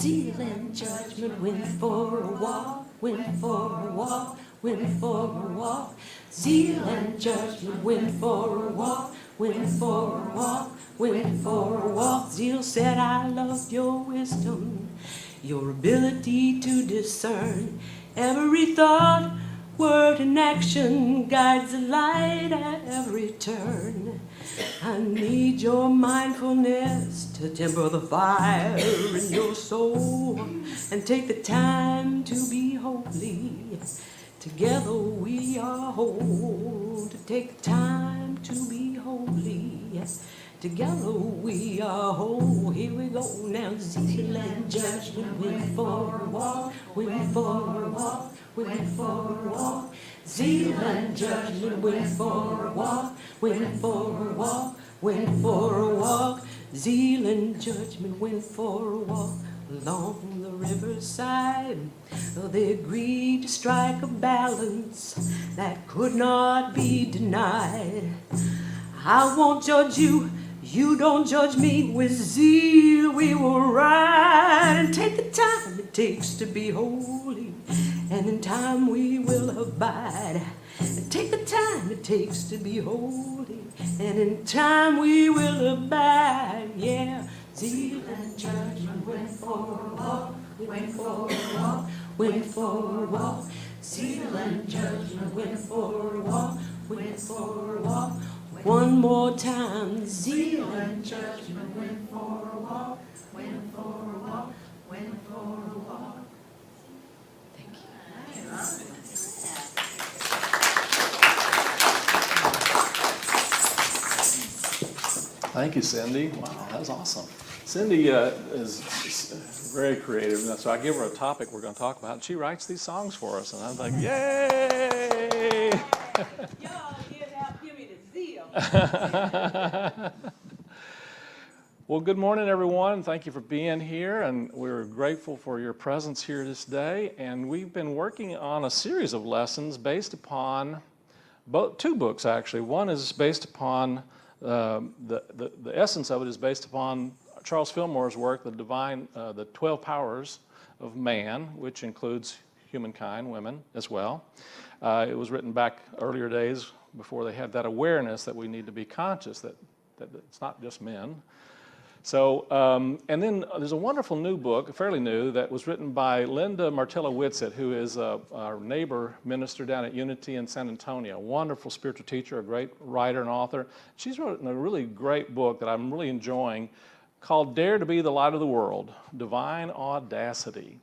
Zeal and judgment went for a walk, went for a walk, went for a walk. Zeal and judgment went for a walk, went for a walk, went for a walk. Zeal said, I love your wisdom, your ability to discern every thought, word, and action guides the light at every turn. I need your mindfulness to temper the fire in your soul and take the time to be holy. Together we are whole. To take the time to be holy. Together we are whole. Here we go now. Zeal and judgment went for a walk, went for a walk, went for a walk. Zeal and judgment went for a walk, went for a walk, went for a walk. Zeal and judgment went for a walk along the riverside. They agreed to strike a balance that could not be denied. I won't judge you, you don't judge me. With zeal we will ride and take the time it takes to be holy, and in time we will abide. And take the time it takes to be holy, and in time we will abide. Yeah, zeal and judgment went for a walk, went for a walk, went for a walk. Zeal and judgment went for a walk, went for a walk. One more time. Zeal and judgment went for a walk, went for a walk, went for a walk. Thank you. Thank you, Cindy. Wow, that was awesome. Cindy is very creative, and so I give her a topic we're going to talk about, and she writes these songs for us, and I'm like, yay! Y'all give me the zeal. Well, good morning, everyone. Thank you for being here, and we're grateful for your presence here this day. And we've been working on a series of lessons based upon two books, actually. One is based upon the essence of it is based upon Charles Fillmore's work, the 12 Powers of Man, which includes humankind, women as well. It was written back earlier days before they had that awareness that we need to be conscious that it's not just men. So, and then there's a wonderful new book, fairly new, that was written by Linda Martella-Whitsett, who is our neighbor minister down at Unity in San Antonio. Wonderful spiritual teacher, a great writer and author. She's written a really great book that I'm really enjoying called Dare to be the Light of the World, Divine Audacity.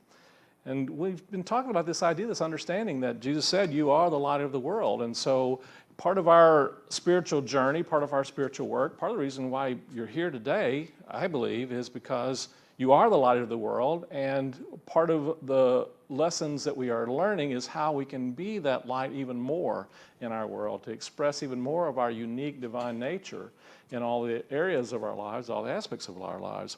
And we've been talking about this idea, this understanding that Jesus said, you are the light of the world. And so part of our spiritual journey, part of our spiritual work, part of the reason why you're here today, I believe, is because you are the light of the world. And part of the lessons that we are learning is how we can be that light even more in our world, to express even more of our unique divine nature in all the areas of our lives, all the aspects of our lives.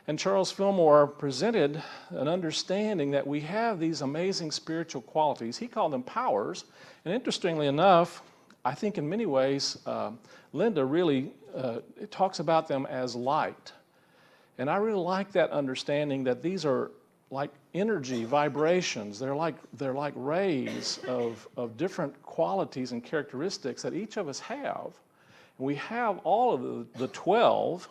And Charles Fillmore presented an understanding that we have these amazing spiritual qualities. He called them powers. And interestingly enough, I think in many ways, Linda really talks about them as light. And I really like that understanding that these are like energy, vibrations. They're like rays of different qualities and characteristics that each of us have. And we have all of the 12,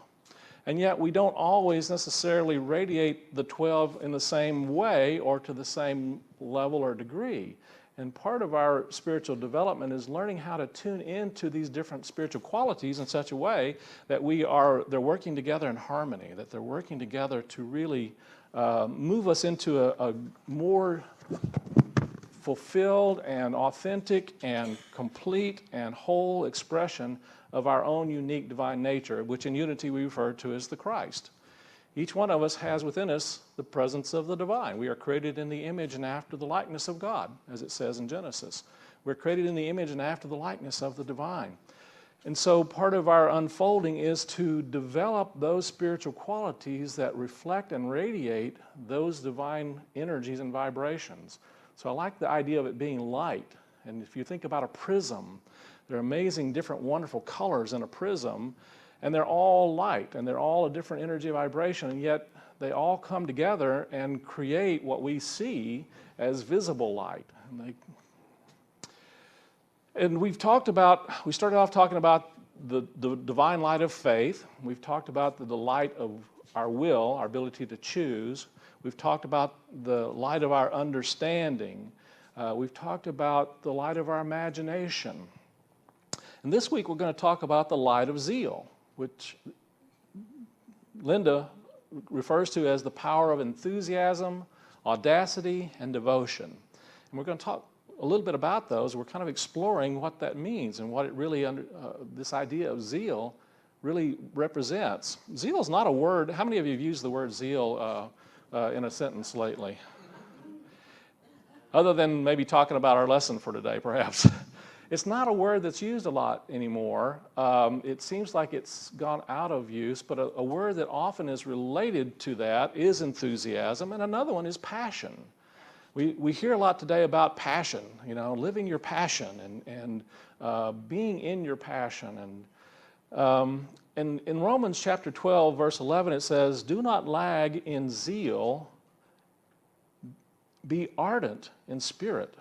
and yet we don't always necessarily radiate the 12 in the same way or to the same level or degree. And part of our spiritual development is learning how to tune into these different spiritual qualities in such a way that they're working together in harmony, that they're working together to really move us into a more fulfilled and authentic and complete and whole expression of our own unique divine nature, which in Unity we refer to as the Christ. Each one of us has within us the presence of the divine. We are created in the image and after the likeness of God, as it says in Genesis. We're created in the image and after the likeness of the divine. And so part of our unfolding is to develop those spiritual qualities that reflect and radiate those divine energies and vibrations. So I like the idea of it being light. And if you think about a prism, there are amazing, different, wonderful colors in a prism. And they're all light, and they're all a different energy vibration, and yet they all come together and create what we see as visible light. And we started off talking about the divine light of faith. We've talked about the light of our will, our ability to choose. We've talked about the light of our understanding. We've talked about the light of our imagination. And this week we're going to talk about the light of zeal, which Linda refers to as the power of enthusiasm, audacity, and devotion. And we're going to talk a little bit about those. We're kind of exploring what that means and what it really, this idea of zeal really represents. Zeal is not a word. How many of you have used the word zeal in a sentence lately? Other than maybe talking about our lesson for today, perhaps. It's not a word that's used a lot anymore. It seems like it's gone out of use, but a word that often is related to that is enthusiasm, and another one is passion. We hear a lot today about passion, living your passion and being in your passion. And in Romans chapter 12, verse 11, it says, "Do not lag in zeal, be ardent in spirit,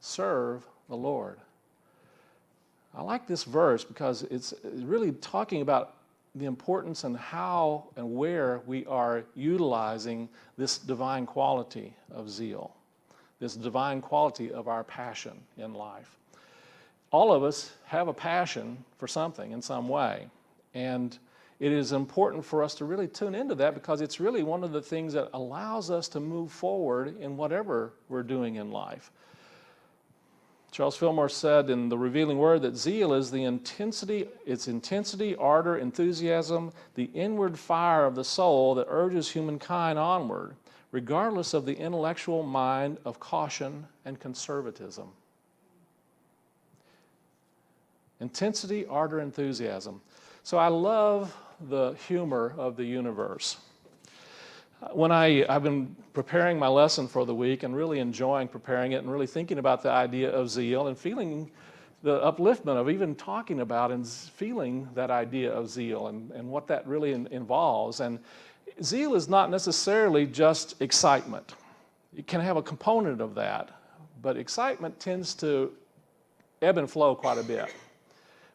serve the Lord." I like this verse because it's really talking about the importance and how and where we are utilizing this divine quality of zeal, this divine quality of our passion in life. All of us have a passion for something in some way, and it is important for us to really tune into that because it's really one of the things that allows us to move forward in whatever we're doing in life. Charles Fillmore said in The Revealing Word that zeal is its intensity, ardor, enthusiasm, the inward fire of the soul that urges humankind onward, regardless of the intellectual mind of caution and conservatism. Intensity, ardor, enthusiasm. So I love the humor of the universe. When I've been preparing my lesson for the week and really enjoying preparing it and really thinking about the idea of zeal and feeling the upliftment of even talking about and feeling that idea of zeal and what that really involves. And zeal is not necessarily just excitement. It can have a component of that, but excitement tends to ebb and flow quite a bit.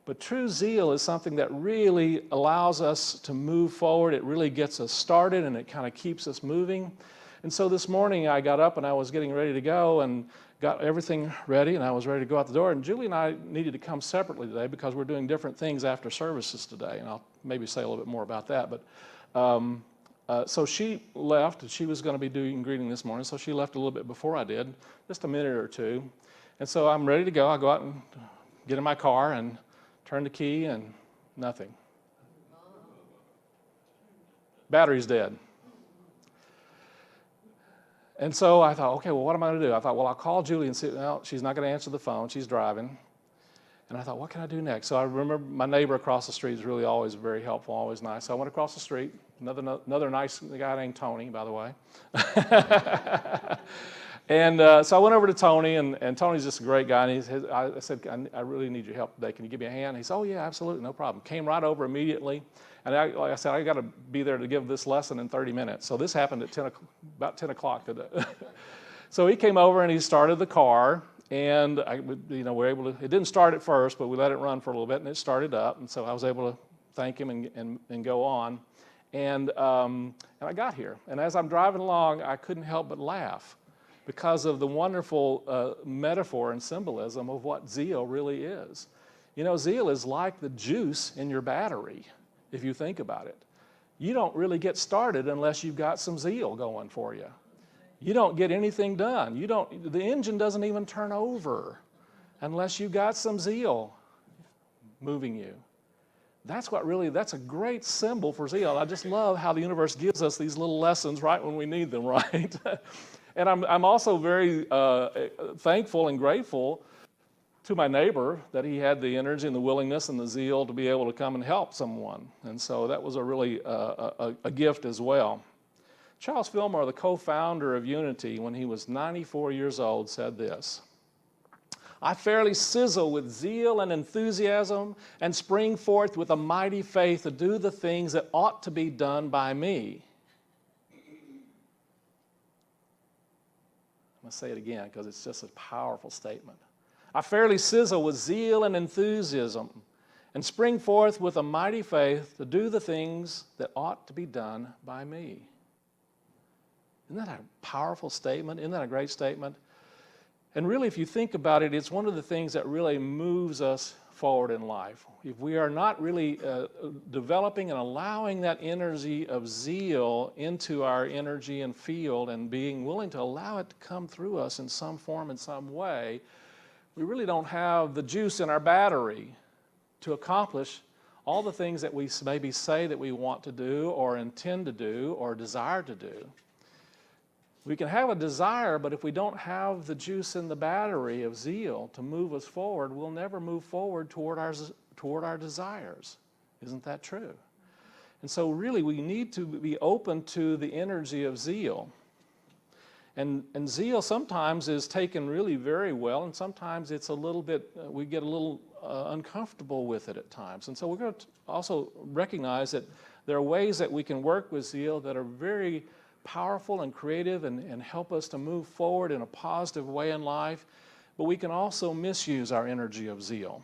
But true zeal is something that really allows us to move forward. It really gets us started and it kind of keeps us moving. And so this morning I got up and I was getting ready to go and got everything ready and I was ready to go out the door. And Julie and I needed to come separately today because we're doing different things after services today. And I'll maybe say a little bit more about that. But so she left and she was going to be doing greeting this morning. So she left a little bit before I did, just a minute or two. And so I'm ready to go. I go out and get in my car and turn the key and nothing. Battery's dead. And so I thought, okay, well, what am I going to do? I thought, well, I'll call Julie and see. Well, she's not going to answer the phone. She's driving. And I thought, what can I do next? So I remember my neighbor across the street is really always very helpful, always nice. So I went across the street. Another nice guy named Tony, by the way. And so I went over to Tony, and Tony's just a great guy. And I said, I really need your help today. Can you give me a hand? And he said, oh, yeah, absolutely, no problem. Came right over immediately. And like I said, I got to be there to give this lesson in 30 minutes. So this happened at about 10 o'clock today. So he came over and he started the car. And we're able to. It didn't start at first, but we let it run for a little bit, and it started up. And so I was able to thank him and go on. And I got here. And as I'm driving along, I couldn't help but laugh, because of the wonderful metaphor and symbolism of what zeal really is. Zeal is like the juice in your battery, if you think about it. You don't really get started unless you've got some zeal going for you. You don't get anything done. The engine doesn't even turn over unless you've got some zeal moving you. That's a great symbol for zeal. I just love how the universe gives us these little lessons right when we need them, right? And I'm also very thankful and grateful to my neighbor that he had the energy and the willingness and the zeal to be able to come and help someone. And so that was a gift as well. Charles Fillmore, the co-founder of Unity, when he was 94 years old, said this: I fairly sizzle with zeal and enthusiasm and spring forth with a mighty faith to do the things that ought to be done by me. going to say it again because it's just a powerful statement. I fairly sizzle with zeal and enthusiasm and spring forth with a mighty faith to do the things that ought to be done by me. Isn't that a powerful statement? Isn't that a great statement? And really, if you think about it, it's one of the things that really moves us forward in life. If we are not really developing and allowing that energy of zeal into our energy and field and being willing to allow it to come through us in some form, in some way, we really don't have the juice in our battery to accomplish all the things that we maybe say that we want to do or intend to do or desire to do. We can have a desire, but if we don't have the juice in the battery of zeal to move us forward, we'll never move forward toward our desires. Isn't that true? And so really we need to be open to the energy of zeal. And zeal sometimes is taken really very well, and sometimes it's a little bit, we get a little uncomfortable with it at times. And so we're going to also recognize that there are ways that we can work with zeal that are very powerful and creative and help us to move forward in a positive way in life, but we can also misuse our energy of zeal.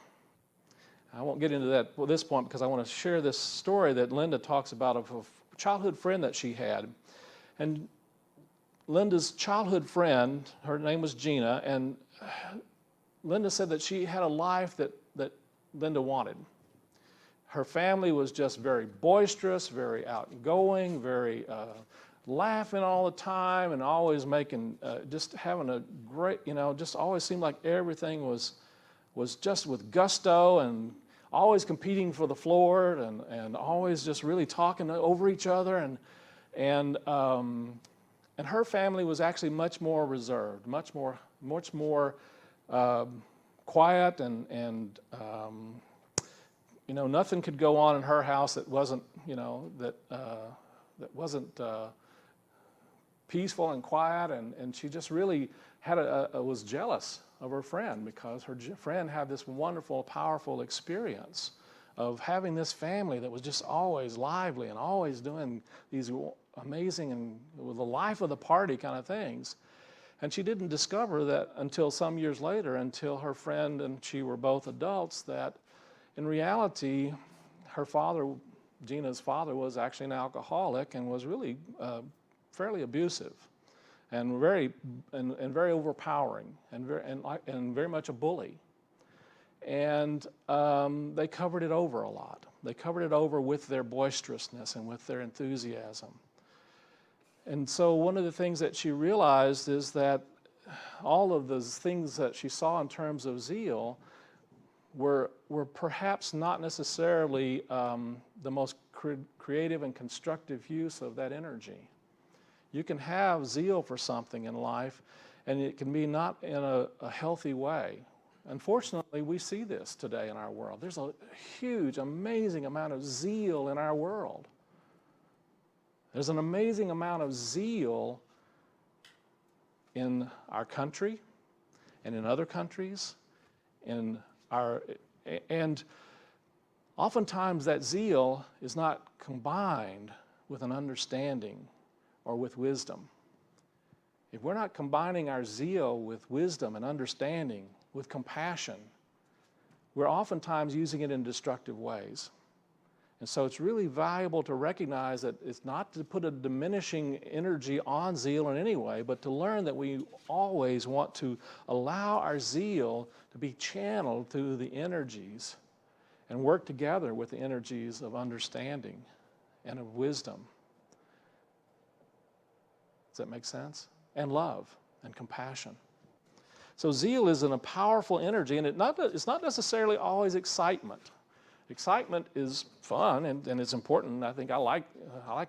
I won't get into that at this point because I want to share this story that Linda talks about of a childhood friend that she had. And Linda's childhood friend, her name was Gina, and Linda said that she had a life that Linda wanted. Her family was just very boisterous, very outgoing, very laughing all the time and always making, just having a great, just always seemed like everything was just with gusto and always competing for the floor and always just really talking over each other. And her family was actually much more reserved, much more quiet and nothing could go on in her house that wasn't, that wasn't peaceful and quiet, and she just really was jealous of her friend because her friend had this wonderful, powerful experience of having this family that was just always lively and always doing these amazing and the life of the party kind of things. And she didn't discover that until some years later, until her friend and she were both adults, that in reality, her father, Gina's father, was actually an alcoholic and was really fairly abusive and very overpowering and very much a bully. And they covered it over a lot. They covered it over with their boisterousness and with their enthusiasm. And so one of the things that she realized is that all of those things that she saw in terms of zeal were perhaps not necessarily the most creative and constructive use of that energy. You can have zeal for something in life, and it can be not in a healthy way. Unfortunately, we see this today in our world. There's a huge, amazing amount of zeal in our world. There's an amazing amount of zeal in our country and in other countries, and oftentimes that zeal is not combined with an understanding or with wisdom. If we're not combining our zeal with wisdom and understanding, with compassion, we're oftentimes using it in destructive ways. And so it's really valuable to recognize that it's not to put a diminishing energy on zeal in any way, but to learn that we always want to allow our zeal to be channeled through the energies and work together with the energies of understanding and of wisdom. Does that make sense? And love and compassion. So zeal is a powerful energy, and it's not necessarily always excitement. Excitement is fun and it's important. I think I like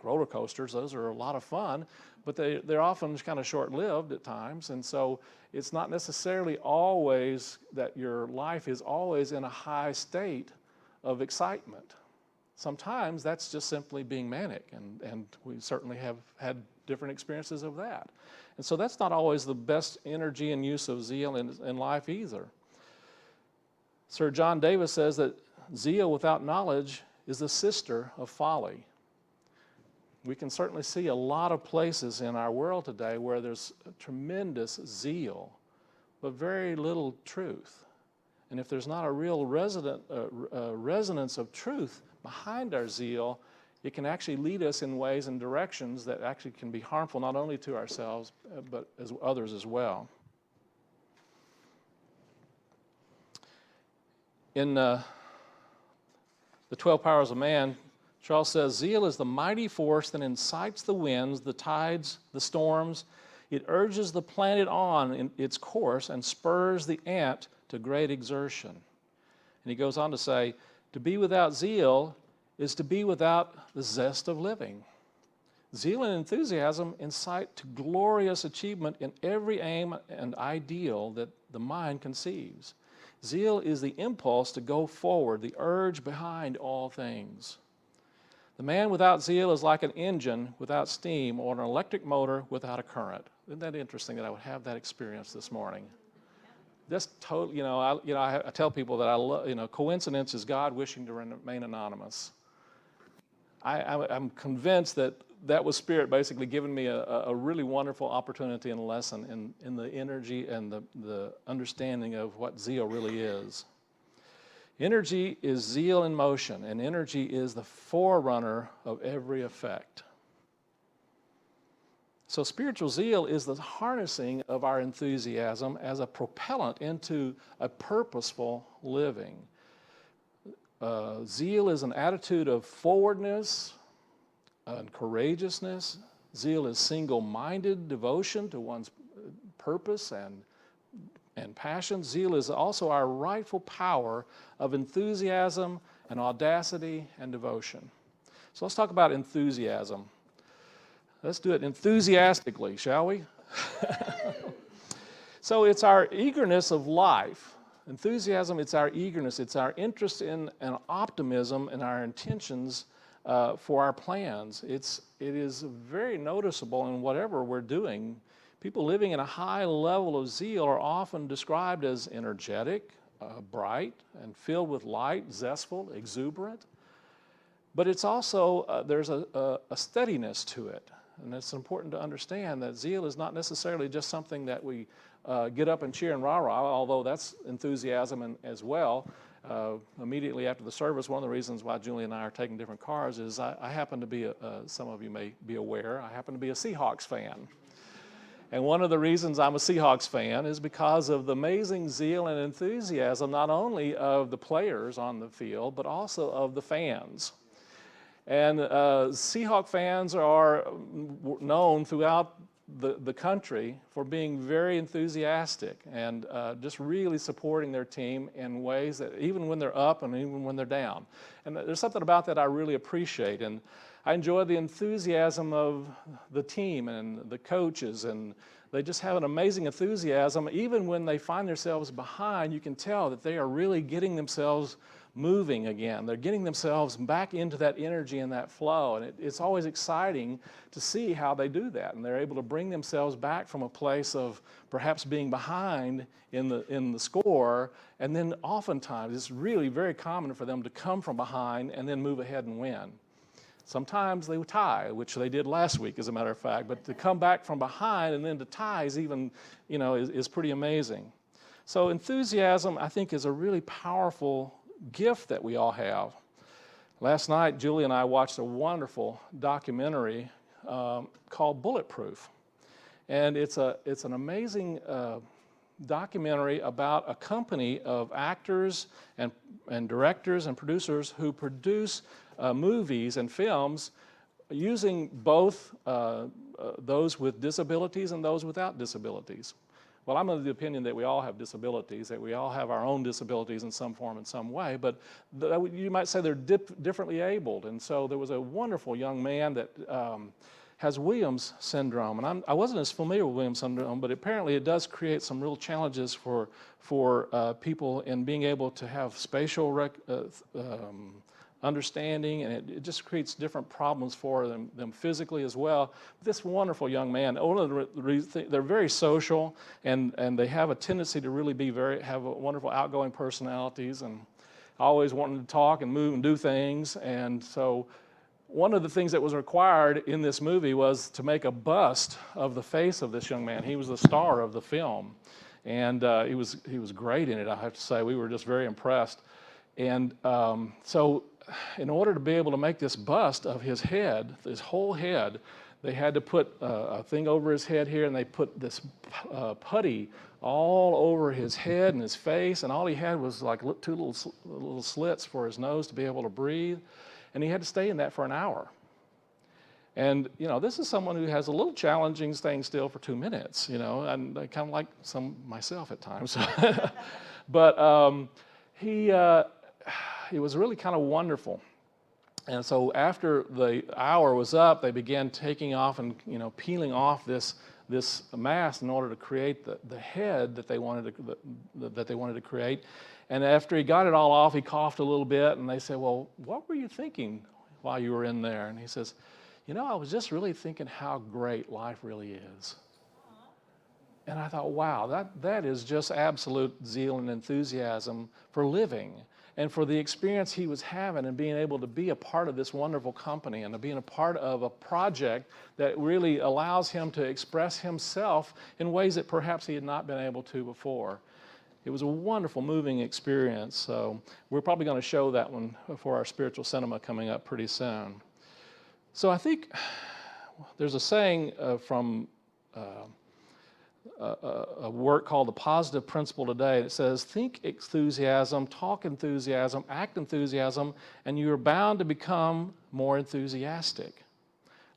roller coasters. Those are a lot of fun, but they're often kind of short-lived at times. And so it's not necessarily always that your life is always in a high state of excitement. Sometimes that's just simply being manic, and we certainly have had different experiences of that. And so that's not always the best energy and use of zeal in life either. Sir John Davis says that zeal without knowledge is the sister of folly. We can certainly see a lot of places in our world today where there's tremendous zeal, but very little truth. And if there's not a real resonance of truth behind our zeal, it can actually lead us in ways and directions that actually can be harmful not only to ourselves, but as others as well. In the 12 Powers of Man, Charles says, zeal is the mighty force that incites the winds, the tides, the storms. It urges the planet on in its course and spurs the ant to great exertion. And he goes on to say, to be without zeal is to be without the zest of living. Zeal and enthusiasm incite to glorious achievement in every aim and ideal that the mind conceives. Zeal is the impulse to go forward, the urge behind all things. The man without zeal is like an engine without steam or an electric motor without a current. Isn't that interesting that I would have that experience this morning? Just totally, I tell people that I love, coincidence is God wishing to remain anonymous. I'm convinced that was Spirit basically giving me a really wonderful opportunity and lesson in the energy and the understanding of what zeal really is. Energy is zeal in motion, and energy is the forerunner of every effect. So spiritual zeal is the harnessing of our enthusiasm as a propellant into a purposeful living. Zeal is an attitude of forwardness and courageousness. Zeal is single-minded devotion to one's purpose and passion. Zeal is also our rightful power of enthusiasm and audacity and devotion. So let's talk about enthusiasm. Let's do it enthusiastically, shall we? So it's our eagerness of life. Enthusiasm, it's our eagerness, it's our interest in and optimism in our intentions for our plans. It is very noticeable in whatever we're doing. People living in a high level of zeal are often described as energetic, bright, and filled with light, zestful, exuberant. But it's also, there's a steadiness to it. And it's important to understand that zeal is not necessarily just something that we get up and cheer and rah-rah, although that's enthusiasm as well. Immediately after the service, one of the reasons why Julie and I are taking different cars is I happen to be, some of you may be aware, I happen to be a Seahawks fan. And one of the reasons I'm a Seahawks fan is because of the amazing zeal and enthusiasm, not only of the players on the field, but also of the fans. And Seahawk fans are known throughout the country for being very enthusiastic and just really supporting their team in ways that even when they're up and even when they're down. And there's something about that I really appreciate. And I enjoy the enthusiasm of the team and the coaches, and they just have an amazing enthusiasm. Even when they find themselves behind, you can tell that they are really getting themselves moving again. They're getting themselves back into that energy and that flow, and it's always exciting to see how they do that, and they're able to bring themselves back from a place of perhaps being behind in the score, and then oftentimes it's really very common for them to come from behind and then move ahead and win. Sometimes they tie, which they did last week, as a matter of fact, but to come back from behind and then to tie is even, is pretty amazing. So enthusiasm, I think, is a really powerful gift that we all have. Last night, Julie and I watched a wonderful documentary called Bulletproof. And it's an amazing documentary about a company of actors and directors and producers who produce movies and films using both those with disabilities and those without disabilities. Well, I'm of the opinion that we all have disabilities, that we all have our own disabilities in some form, in some way, but you might say they're differently abled. And so there was a wonderful young man that has Williams syndrome. And I wasn't as familiar with Williams syndrome, but apparently it does create some real challenges for people in being able to have spatial understanding, and it just creates different problems for them physically as well. This wonderful young man, they're very social, and they have a tendency to really have wonderful outgoing personalities, and always wanting to talk and move and do things. And so one of the things that was required in this movie was to make a bust of the face of this young man. He was the star of the film, and he was great in it, I have to say. We were just very impressed. And so in order to be able to make this bust of his head, his whole head, they had to put a thing over his head here, and they put this putty all over his head and his face, and all he had was like two little slits for his nose to be able to breathe, and he had to stay in that for an hour. And, you know, this is someone who has a little challenging staying still for 2 minutes, you know, and I kind of like some myself at times. But it was really kind of wonderful. And so after the hour was up, they began taking off and, you know, peeling off this mask in order to create the head that they wanted to create. And after he got it all off, he coughed a little bit, and they said, "Well, what were you thinking while you were in there?" And he says, "You know, I was just really thinking how great life really is." And I thought, wow, that is just absolute zeal and enthusiasm for living and for the experience he was having and being able to be a part of this wonderful company and to being a part of a project that really allows him to express himself in ways that perhaps he had not been able to before. It was a wonderful, moving experience. So we're probably going to show that one for our spiritual cinema coming up pretty soon. So I think there's a saying from a work called The Positive Principle Today that says, think enthusiasm, talk enthusiasm, act enthusiasm, and you are bound to become more enthusiastic.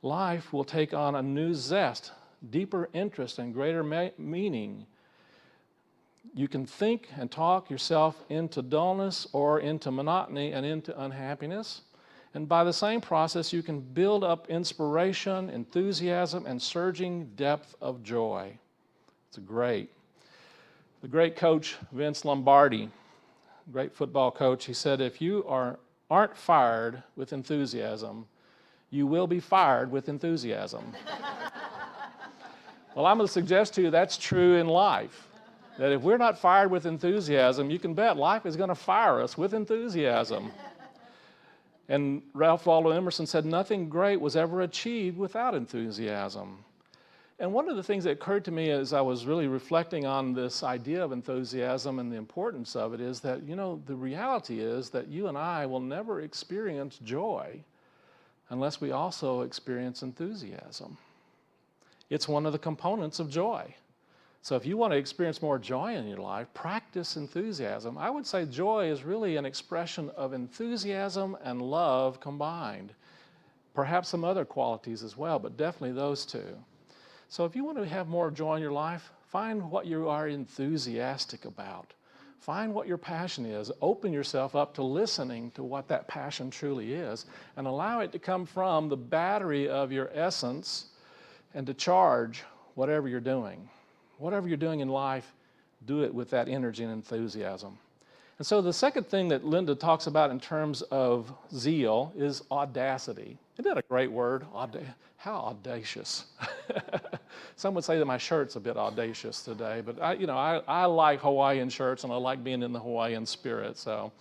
Life will take on a new zest, deeper interest, and greater meaning. You can think and talk yourself into dullness or into monotony and into unhappiness. And by the same process, you can build up inspiration, enthusiasm, and surging depth of joy. It's great. The great coach, Vince Lombardi, great football coach, he said, if you aren't fired with enthusiasm, you will be fired with enthusiasm. Well, I'm going to suggest to you that's true in life. That if we're not fired with enthusiasm, you can bet life is going to fire us with enthusiasm. And Ralph Waldo Emerson said, nothing great was ever achieved without enthusiasm. And one of the things that occurred to me as I was really reflecting on this idea of enthusiasm and the importance of it is that, you know, the reality is that you and I will never experience joy unless we also experience enthusiasm. It's one of the components of joy. So if you want to experience more joy in your life, practice enthusiasm. I would say joy is really an expression of enthusiasm and love combined. Perhaps some other qualities as well, but definitely those two. So if you want to have more joy in your life, find what you are enthusiastic about. Find what your passion is. Open yourself up to listening to what that passion truly is and allow it to come from the battery of your essence and to charge whatever you're doing. Whatever you're doing in life, do it with that energy and enthusiasm. And so the second thing that Linda talks about in terms of zeal is audacity. Isn't that a great word? How audacious. Some would say that my shirt's a bit audacious today, but I like Hawaiian shirts and I like being in the Hawaiian spirit. So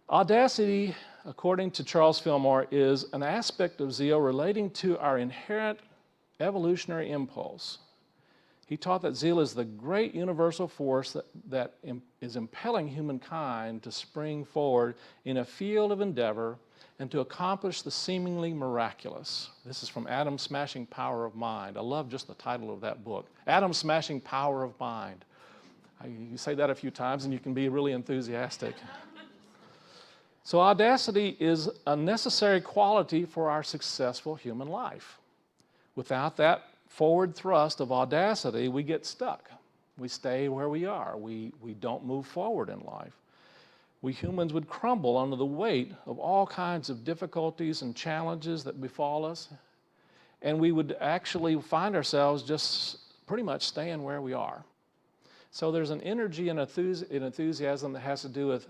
audacity, according to Charles Fillmore, is an aspect of zeal relating to our inherent evolutionary impulse. He taught that zeal is the great universal force that is impelling humankind to spring forward in a field of endeavor and to accomplish the seemingly miraculous. This is from Atom's Smashing Power of Mind. I love just the title of that book, Atom's Smashing Power of Mind. You say that a few times and you can be really enthusiastic. So audacity is a necessary quality for our successful human life. Without that forward thrust of audacity, we get stuck. We stay where we are. We don't move forward in life. We humans would crumble under the weight of all kinds of difficulties and challenges that befall us, and we would actually find ourselves just pretty much staying where we are. So there's an energy and enthusiasm that has to do with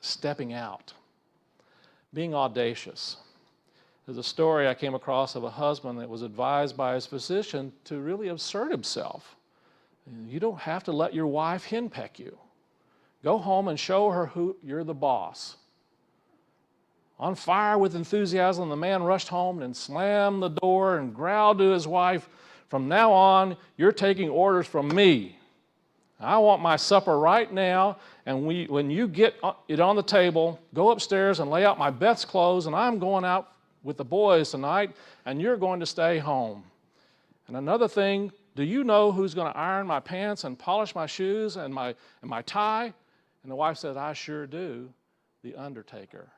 stepping out, being audacious. There's a story I came across of a husband that was advised by his physician to really assert himself. You don't have to let your wife henpeck you. Go home and show her who you're the boss. On fire with enthusiasm, the man rushed home and slammed the door and growled to his wife, "From now on, you're taking orders from me. I want my supper right now, and when you get it on the table, go upstairs and lay out my best clothes, and I'm going out with the boys tonight, and you're going to stay home. And another thing, do you know who's going to iron my pants and polish my shoes and my tie?" And the wife said, "I sure do, the undertaker."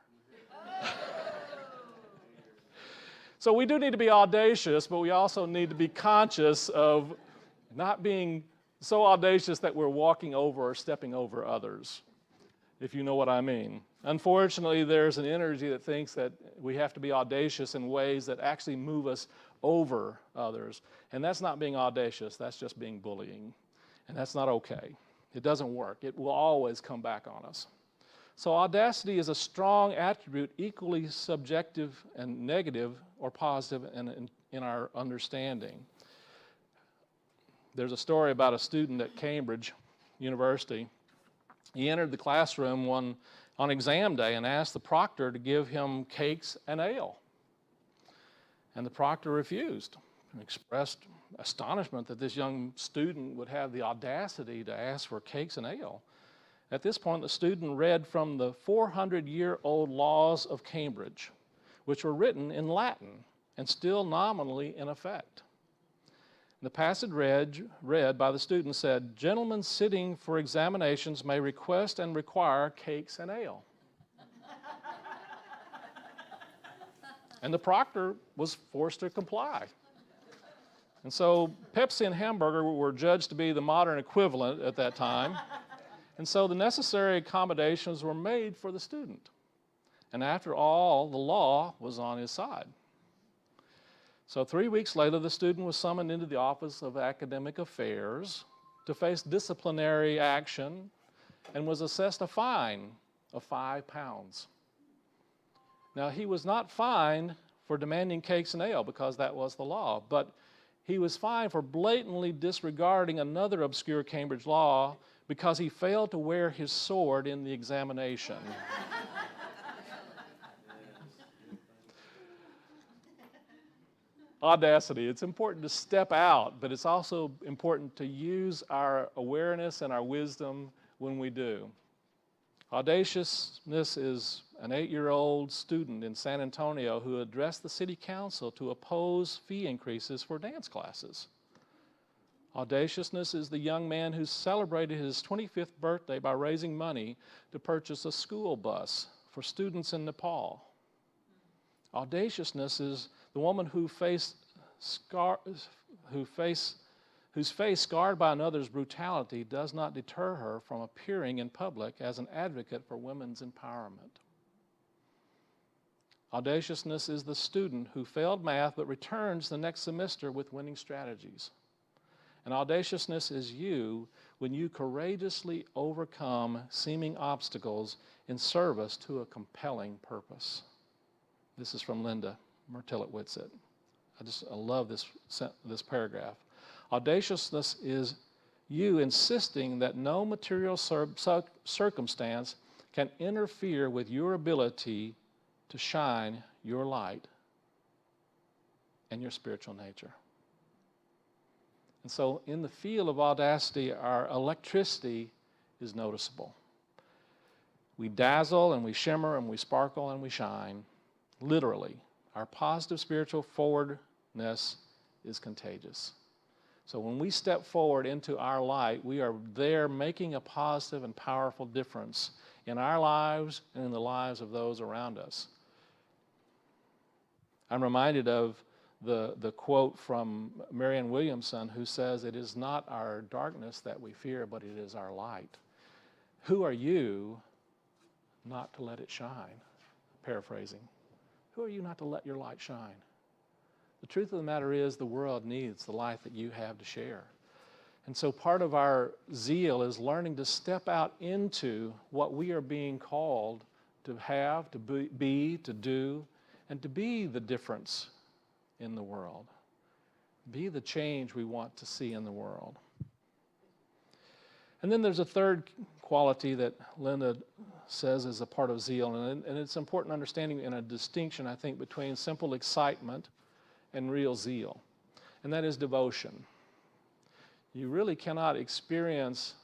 So we do need to be audacious, but we also need to be conscious of not being so audacious that we're walking over or stepping over others, if you know what I mean. Unfortunately, there's an energy that thinks that we have to be audacious in ways that actually move us over others. And that's not being audacious, that's just being bullying. And that's not okay. It doesn't work. It will always come back on us. So audacity is a strong attribute, equally subjective and negative or positive in our understanding. There's a story about a student at Cambridge University. He entered the classroom on exam day and asked the proctor to give him cakes and ale. And the proctor refused and expressed astonishment that this young student would have the audacity to ask for cakes and ale. At this point, the student read from the 400-year-old laws of Cambridge, which were written in Latin and still nominally in effect. The passage read by the student said, "Gentlemen sitting for examinations may request and require cakes and ale." And the proctor was forced to comply. And so Pepsi and hamburger were judged to be the modern equivalent at that time. And so the necessary accommodations were made for the student. And after all, the law was on his side. So 3 weeks later, the student was summoned into the Office of Academic Affairs to face disciplinary action and was assessed a fine of £5. Now, he was not fined for demanding cakes and ale because that was the law, but he was fined for blatantly disregarding another obscure Cambridge law because he failed to wear his sword in the examination. Audacity. It's important to step out, but it's also important to use our awareness and our wisdom when we do. Audaciousness is an 8-year-old student in San Antonio who addressed the city council to oppose fee increases for dance classes. Audaciousness is the young man who celebrated his 25th birthday by raising money to purchase a school bus for students in Nepal. Audaciousness is the woman whose face scarred by another's brutality does not deter her from appearing in public as an advocate for women's empowerment. Audaciousness is the student who failed math but returns the next semester with winning strategies. And audaciousness is you when you courageously overcome seeming obstacles in service to a compelling purpose. This is from Linda Mertillett-Whitsett. I love this paragraph. Audaciousness is you insisting that no material circumstance can interfere with your ability to shine your light and your spiritual nature. And so in the field of audacity, our electricity is noticeable. We dazzle and we shimmer and we sparkle and we shine. Literally, our positive spiritual forwardness is contagious. So when we step forward into our light, we are there making a positive and powerful difference in our lives and in the lives of those around us. I'm reminded of the quote from Marianne Williamson, who says, "It is not our darkness that we fear, but it is our light." Who are you not to let it shine? Paraphrasing. Who are you not to let your light shine? The truth of the matter is the world needs the light that you have to share. And so part of our zeal is learning to step out into what we are being called to have, to be, to do, and to be the difference in the world. Be the change we want to see in the world. And then there's a third quality that Linda says is a part of zeal, and it's important understanding in a distinction, I think, between simple excitement and real zeal, and that is devotion. You really cannot experience,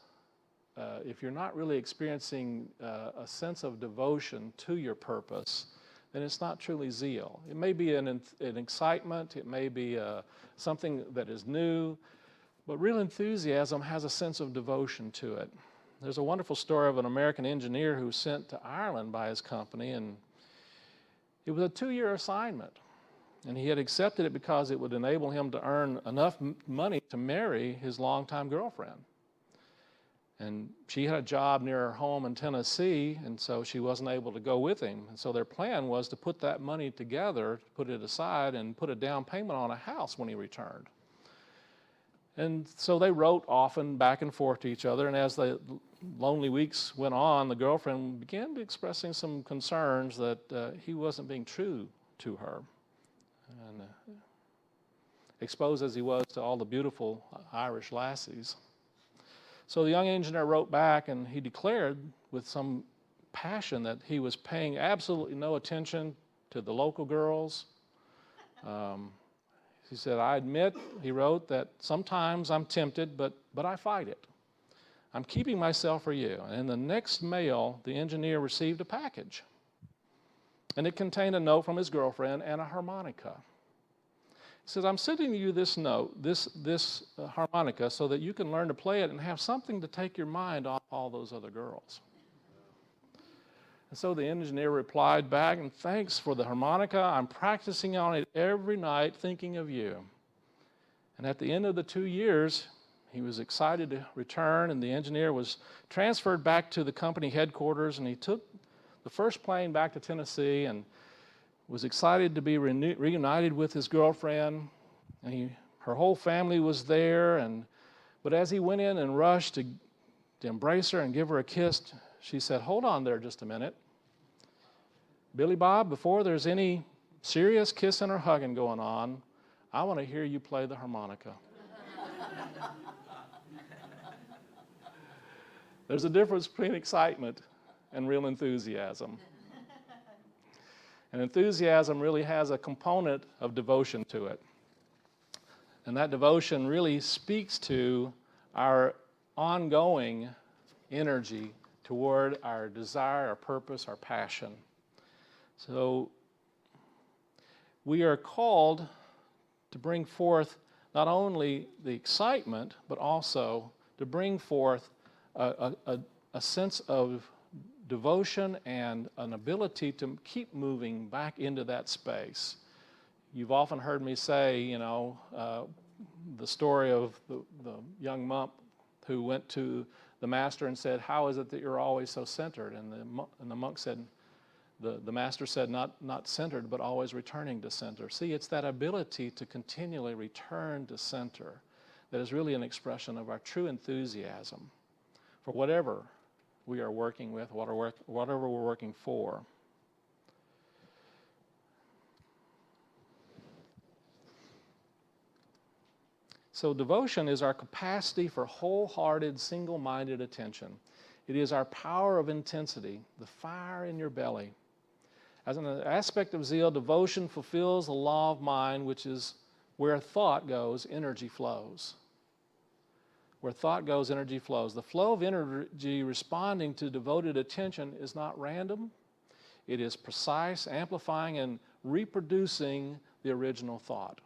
if you're not really experiencing a sense of devotion to your purpose, then it's not truly zeal. It may be an excitement, it may be something that is new, but real enthusiasm has a sense of devotion to it. There's a wonderful story of an American engineer who was sent to Ireland by his company, and it was a 2-year assignment. And he had accepted it because it would enable him to earn enough money to marry his longtime girlfriend. And she had a job near her home in Tennessee, and so she wasn't able to go with him. And so their plan was to put that money together, put it aside, and put a down payment on a house when he returned. And so they wrote often back and forth to each other, and as the lonely weeks went on, the girlfriend began expressing some concerns that he wasn't being true to her. And exposed as he was to all the beautiful Irish lassies. So the young engineer wrote back, and he declared with some passion that he was paying absolutely no attention to the local girls. He said, I admit, he wrote, that sometimes I'm tempted, but I fight it. I'm keeping myself for you. And in the next mail, the engineer received a package. And it contained a note from his girlfriend and a harmonica. He says, I'm sending you this note, this harmonica, so that you can learn to play it and have something to take your mind off all those other girls. And so the engineer replied back, and thanks for the harmonica. I'm practicing on it every night thinking of you. And at the end of the 2 years, he was excited to return, and the engineer was transferred back to the company headquarters, and he took the first plane back to Tennessee and was excited to be reunited with his girlfriend. And her whole family was there, but as he went in and rushed to embrace her and give her a kiss, she said, hold on there just a minute. Billy Bob, before there's any serious kissing or hugging going on, I want to hear you play the harmonica. There's a difference between excitement and real enthusiasm. And enthusiasm really has a component of devotion to it. And that devotion really speaks to our ongoing energy toward our desire, our purpose, our passion. So we are called to bring forth not only the excitement, but also to bring forth a sense of devotion and an ability to keep moving back into that space. You've often heard me say, the story of the young monk who went to the master and said, how is it that you're always so centered? And the monk said, the master said, not centered, but always returning to center. See, it's that ability to continually return to center that is really an expression of our true enthusiasm for whatever we are working with, whatever we're working for. So devotion is our capacity for wholehearted, single-minded attention. It is our power of intensity, the fire in your belly. As an aspect of zeal, devotion fulfills the law of mind, which is where thought goes, energy flows. Where thought goes, energy flows. The flow of energy responding to devoted attention is not random. It is precise, amplifying, and reproducing the original thought.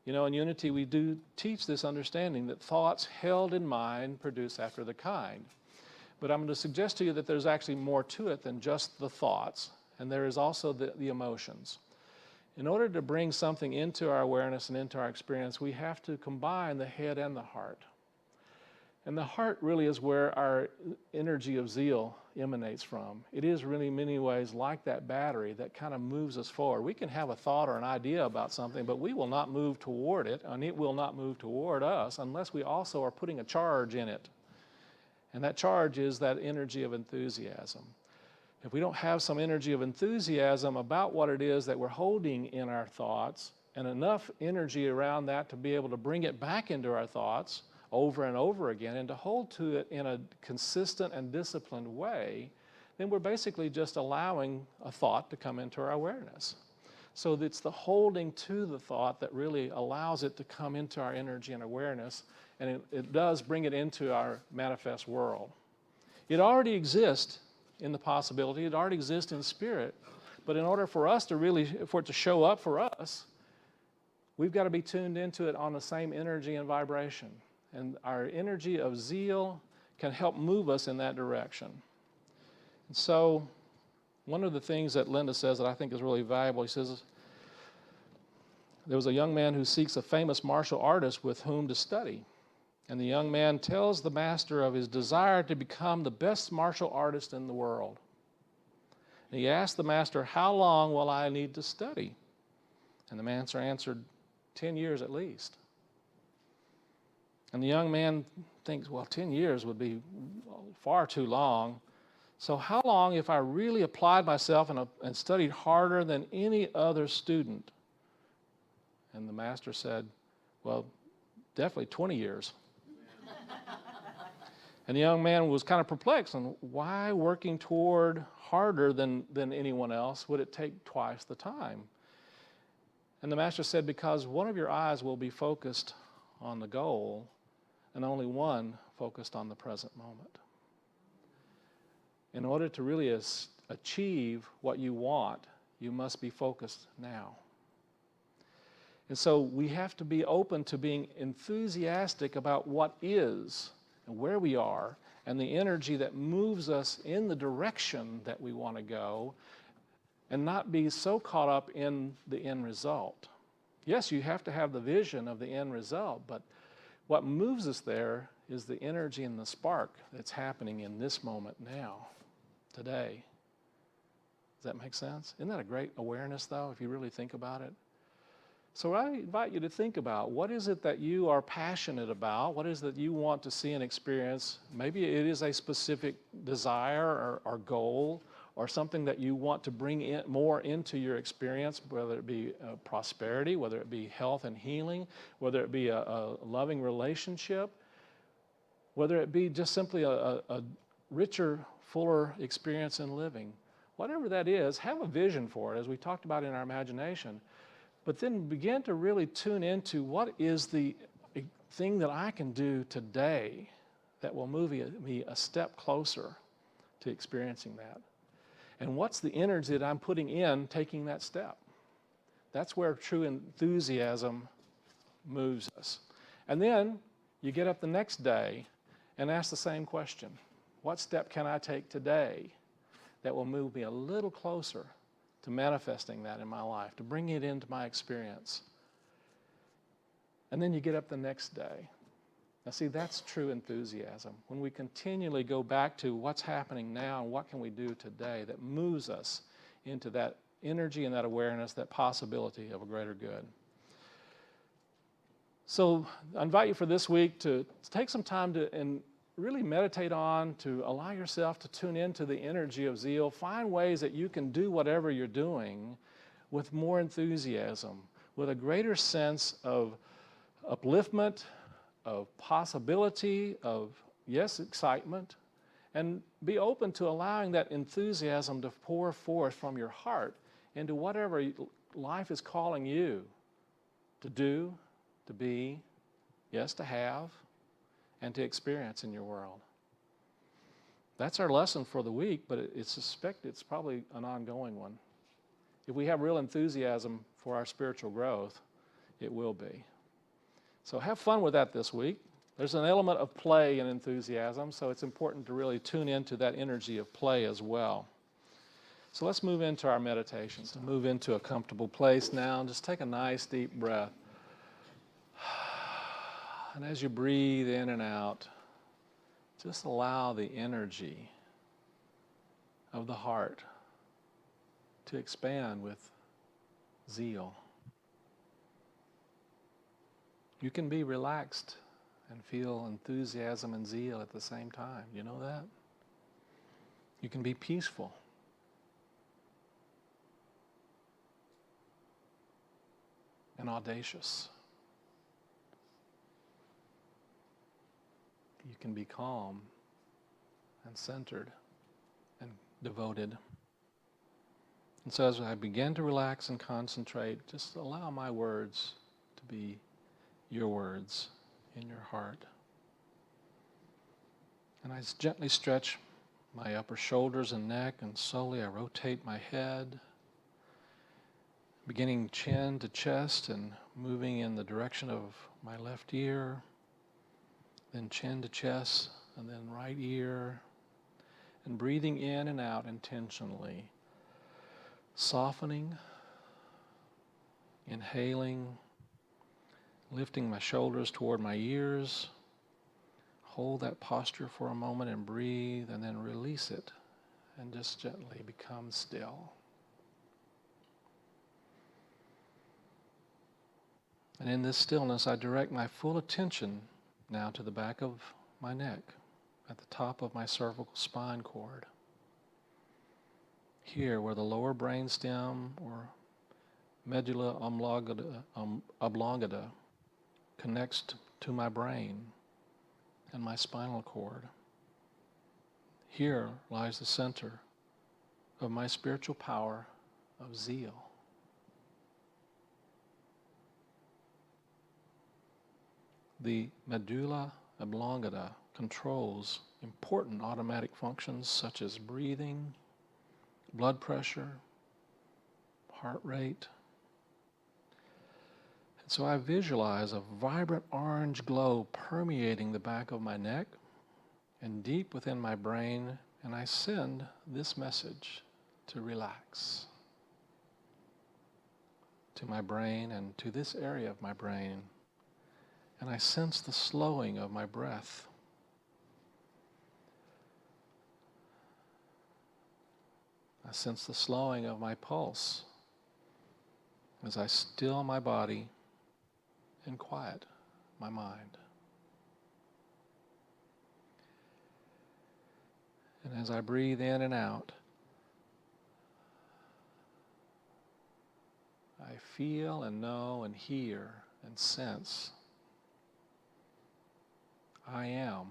In Unity, we do teach this understanding that thoughts held in mind produce after the kind. But I'm going to suggest to you that there's actually more to it than just the thoughts, and there is also the emotions. In order to bring something into our awareness and into our experience, we have to combine the head and the heart. And the heart really is where our energy of zeal emanates from. It is really in many ways like that battery that kind of moves us forward. We can have a thought or an idea about something, but we will not move toward it, and it will not move toward us unless we also are putting a charge in it. And that charge is that energy of enthusiasm. If we don't have some energy of enthusiasm about what it is that we're holding in our thoughts, and enough energy around that to be able to bring it back into our thoughts, over and over again and to hold to it in a consistent and disciplined way, then we're basically just allowing a thought to come into our awareness. So it's the holding to the thought that really allows it to come into our energy and awareness, and it does bring it into our manifest world. It already exists in the possibility, it already exists in spirit, but in order for us to really, for it to show up for us, we've got to be tuned into it on the same energy and vibration. And our energy of zeal can help move us in that direction. And so, one of the things that Linda says that I think is really valuable, he says, there was a young man who seeks a famous martial artist with whom to study. And the young man tells the master of his desire to become the best martial artist in the world. And he asked the master, "How long will I need to study?" And the master answered, 10 years at least. And the young man thinks, well, 10 years would be far too long. So how long if I really applied myself and studied harder than any other student? And the master said, well, definitely 20 years. And the young man was kind of perplexed on why working toward harder than anyone else would it take twice the time? And the master said, because one of your eyes will be focused on the goal and only one focused on the present moment. In order to really achieve what you want, you must be focused now. And so we have to be open to being enthusiastic about what is and where we are and the energy that moves us in the direction that we want to go, and not be so caught up in the end result. Yes, you have to have the vision of the end result, but what moves us there is the energy and the spark that's happening in this moment now, today. Does that make sense? Isn't that a great awareness, though, if you really think about it? So I invite you to think about, what is it that you are passionate about? What is it that you want to see and experience? Maybe it is a specific desire or goal, or something that you want to bring in more into your experience, whether it be prosperity, whether it be health and healing, whether it be a loving relationship, whether it be just simply a richer, fuller experience in living. Whatever that is, have a vision for it, as we talked about in our imagination, but then begin to really tune into what is the thing that I can do today that will move me a step closer to experiencing that. And what's the energy that I'm putting in taking that step? That's where true enthusiasm moves us. And then you get up the next day and ask the same question. What step can I take today that will move me a little closer to manifesting that in my life, to bring it into my experience? And then you get up the next day. Now see, that's true enthusiasm. When we continually go back to what's happening now and what can we do today that moves us into that energy and that awareness, that possibility of a greater good. So I invite you for this week to take some time and really meditate on, to allow yourself to tune into the energy of zeal. Find ways that you can do whatever you're doing with more enthusiasm, with a greater sense of upliftment, of possibility, of, yes, excitement, and be open to allowing that enthusiasm to pour forth from your heart into whatever life is calling you to do, to be, yes, to have, and to experience in your world. That's our lesson for the week, but it's probably an ongoing one. If we have real enthusiasm for our spiritual growth, it will be. So have fun with that this week. There's an element of play and enthusiasm, so it's important to really tune into that energy of play as well. So let's move into our meditations. To move into a comfortable place now, and just take a nice deep breath. And as you breathe in and out, just allow the energy of the heart to expand with zeal. You can be relaxed and feel enthusiasm and zeal at the same time. You know that? You can be peaceful. And audacious. can be calm and centered and devoted. And so as I begin to relax and concentrate, just allow my words to be your words in your heart. And I gently stretch my upper shoulders and neck, and slowly I rotate my head, beginning chin to chest and moving in the direction of my left ear, then chin to chest, and then right ear, and breathing in and out intentionally, softening, inhaling, lifting my shoulders toward my ears. Hold that posture for a moment and breathe, and then release it and just gently become still. And in this stillness, I direct my full attention now to the back of my neck, at the top of my cervical spine cord. Here, where the lower brainstem or medulla oblongata connects to my brain and my spinal cord. Here lies the center of my spiritual power of zeal. The medulla oblongata controls important automatic functions such as breathing, blood pressure, heart rate. And so I visualize a vibrant orange glow permeating the back of my neck and deep within my brain, and I send this message to relax to my brain and to this area of my brain. And I sense the slowing of my breath. I sense the slowing of my pulse as I still my body and quiet my mind. And as I breathe in and out, I feel and know and hear and sense I am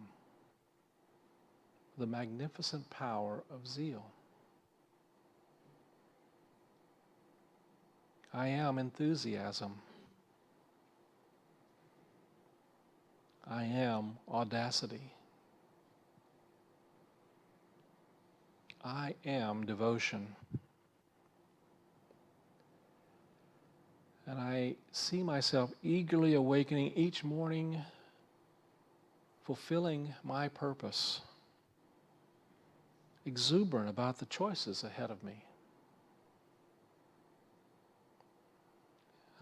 the magnificent power of zeal. I am enthusiasm. I am audacity. I am devotion. And I see myself eagerly awakening each morning, fulfilling my purpose, exuberant about the choices ahead of me.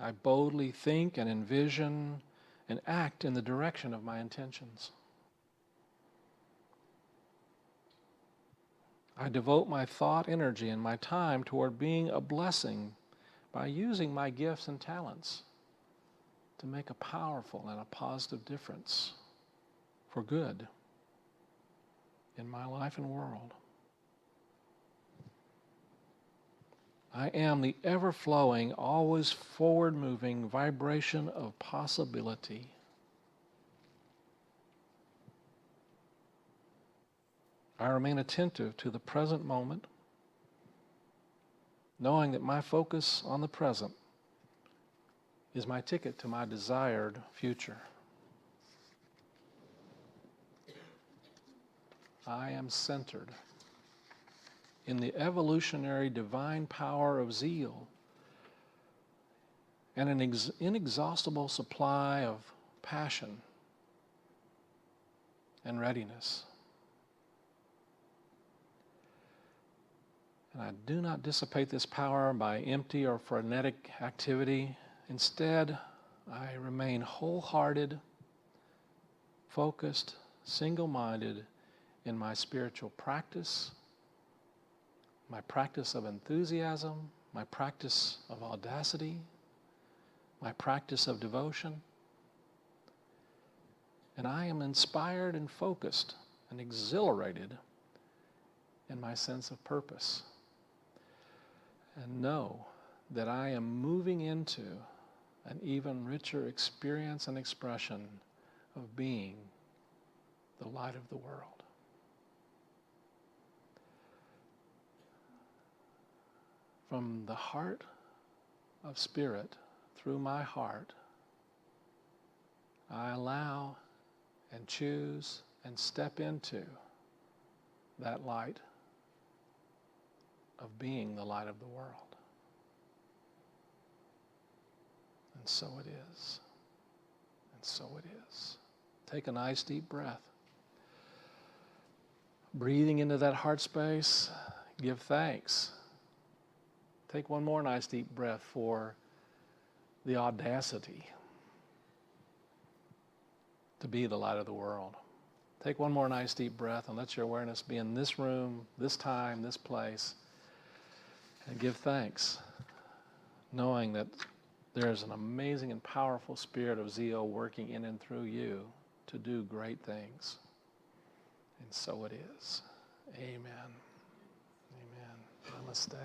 I boldly think and envision and act in the direction of my intentions. I devote my thought, energy, and my time toward being a blessing by using my gifts and talents to make a powerful and a positive difference for good in my life and world. I am the ever-flowing, always forward-moving vibration of possibility. I remain attentive to the present moment, knowing that my focus on the present is my ticket to my desired future. I am centered in the evolutionary divine power of zeal and an inexhaustible supply of passion and readiness. And I do not dissipate this power by empty or frenetic activity. Instead, I remain wholehearted, focused, single-minded in my spiritual practice, my practice of enthusiasm, my practice of audacity, my practice of devotion. And I am inspired and focused and exhilarated in my sense of purpose. And know that I am moving into an even richer experience and expression of being the light of the world. From the heart of Spirit, through my heart, I allow and choose and step into that light of being the light of the world. And so it is. And so it is. Take a nice deep breath. Breathing into that heart space, give thanks. Take one more nice deep breath for the audacity to be the light of the world. Take one more nice deep breath and let your awareness be in this room, this time, this place, and give thanks, knowing that there's an amazing and powerful spirit of Zeal working in and through you to do great things. And so it is. Amen. Amen. Namaste.